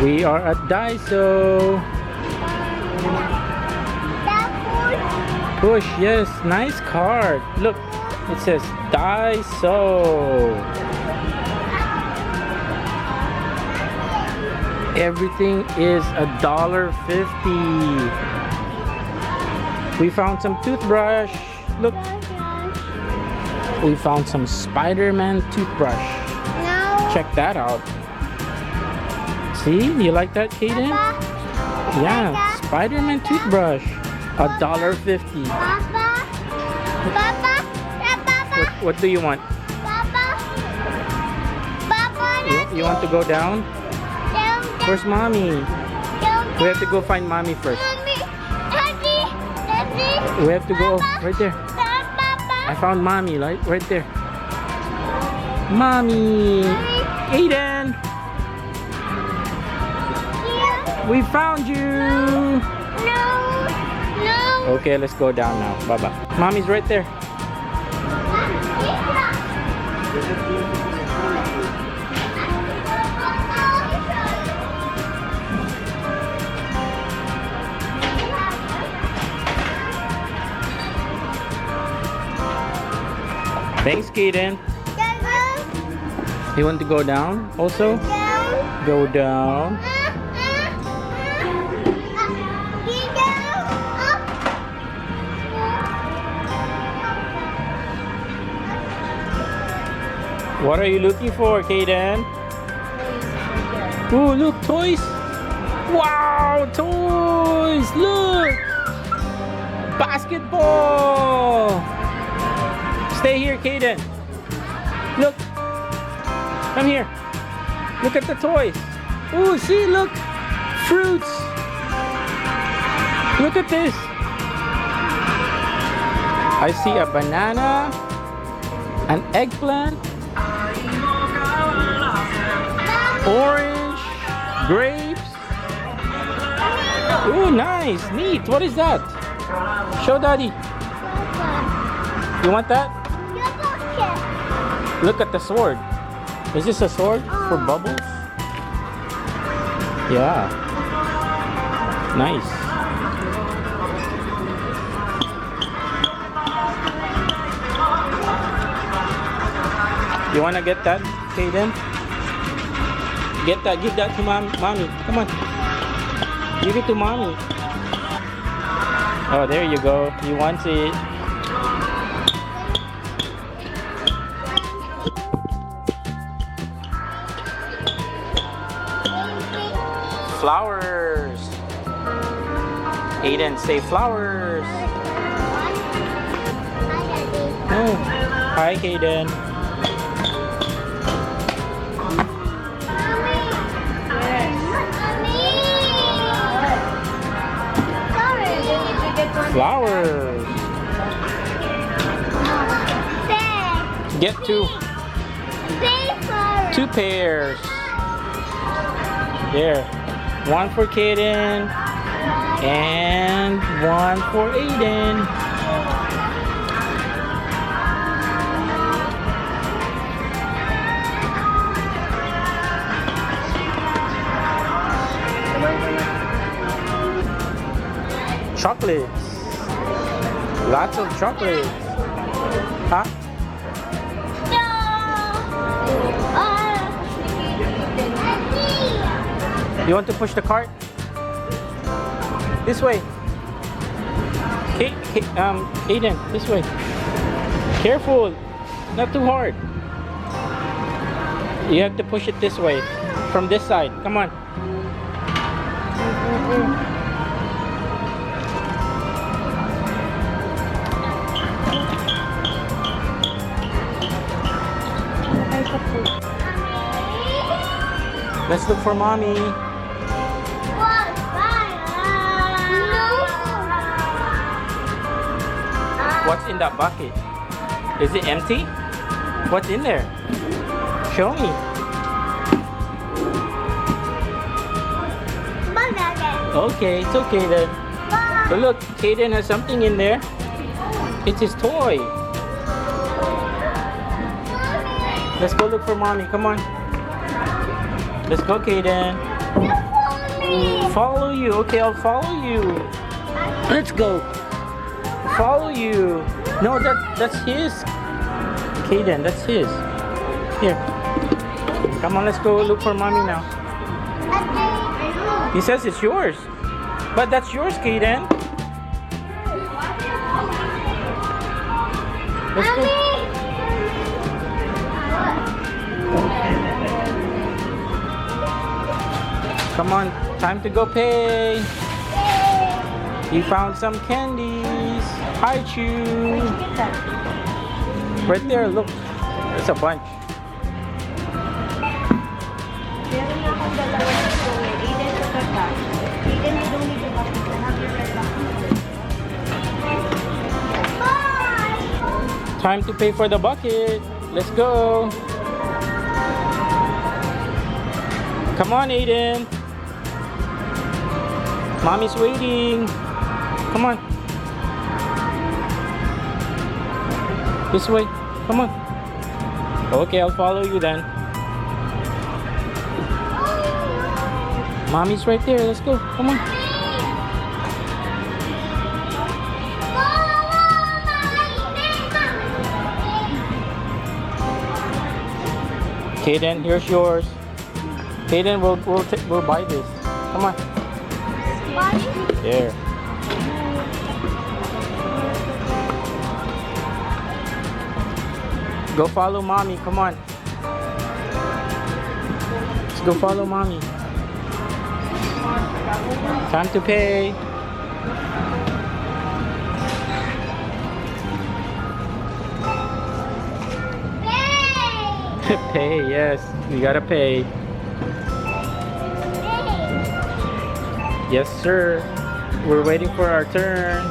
We are at Daiso. Push, yes, nice card. Look, it says Daiso. Everything is $1.50. We found some toothbrush. Look, we found some Spider-Man toothbrush. No. Check that out. See, you like that, Cayden? Yeah, Spider-Man toothbrush. $1.50. Papa? Papa? Papa? What do you want? Papa? Papa? You want to go down? Where's mommy? We have to go find mommy first. Mommy, Daddy, Daddy. We have to go right there. Papa. I found mommy, right there. Mommy! Aiden! We found you! No, no. Okay, let's go down now. Bye-bye. Mommy's right there. Thanks, Cayden. You want to go down also? Go down. What are you looking for, Cayden? Oh, look, toys! Wow, toys! Look! Basketball! Stay here, Cayden. Look! Come here. Look at the toys. Oh, see, look! Fruits! Look at this! I see a banana, an eggplant, orange, grapes. Oh, nice, neat. What is that? Show daddy. You want that? Look at the sword. Is this a sword for bubbles? Yeah. Nice. You wanna get that, Cayden? Get that, give that to mommy. Come on. Give it to mommy. Oh, there you go. You want it. Flowers. Aiden, say flowers. Oh. Hi, Cayden. Flowers. Get two. Two pairs. There. One for Cayden and one for Aiden. Chocolates. Lots of chocolates. Huh? You want to push the cart? This way. Aiden, this way. Careful. Not too hard. You have to push it this way. From this side. Come on. Let's look for mommy. What's in that bucket? Is it empty? What's in there? Show me. Okay, it's okay then. But look, Cayden has something in there. It's his toy. Let's go look for mommy. Come on. Let's go, Cayden. Mommy. Follow you. Okay, I'll follow you. Let's go. Follow you. No, that's his. Cayden, that's his. Here. Come on, let's go look for mommy now. He says it's yours. But that's yours, Cayden. Let's go. Come on, time to go pay. You found some candies. Hi, Chew. Right there, look. There's a bunch. Meron na akong dalawa dito. Aiden sa kagat. Aiden, you don't need to bucket. I have your red bucket. Time to pay for the bucket. Let's go. Come on, Aiden. Mommy's waiting. Come on. This way. Come on. Okay, I'll follow you then. Mommy's right there. Let's go. Come on. Cayden, here's yours. Cayden, we'll buy this. Come on. There. Go follow mommy. Come on. Let's go follow mommy. Time to pay. Pay, yes. You gotta pay. Yes, sir. We're waiting for our turn.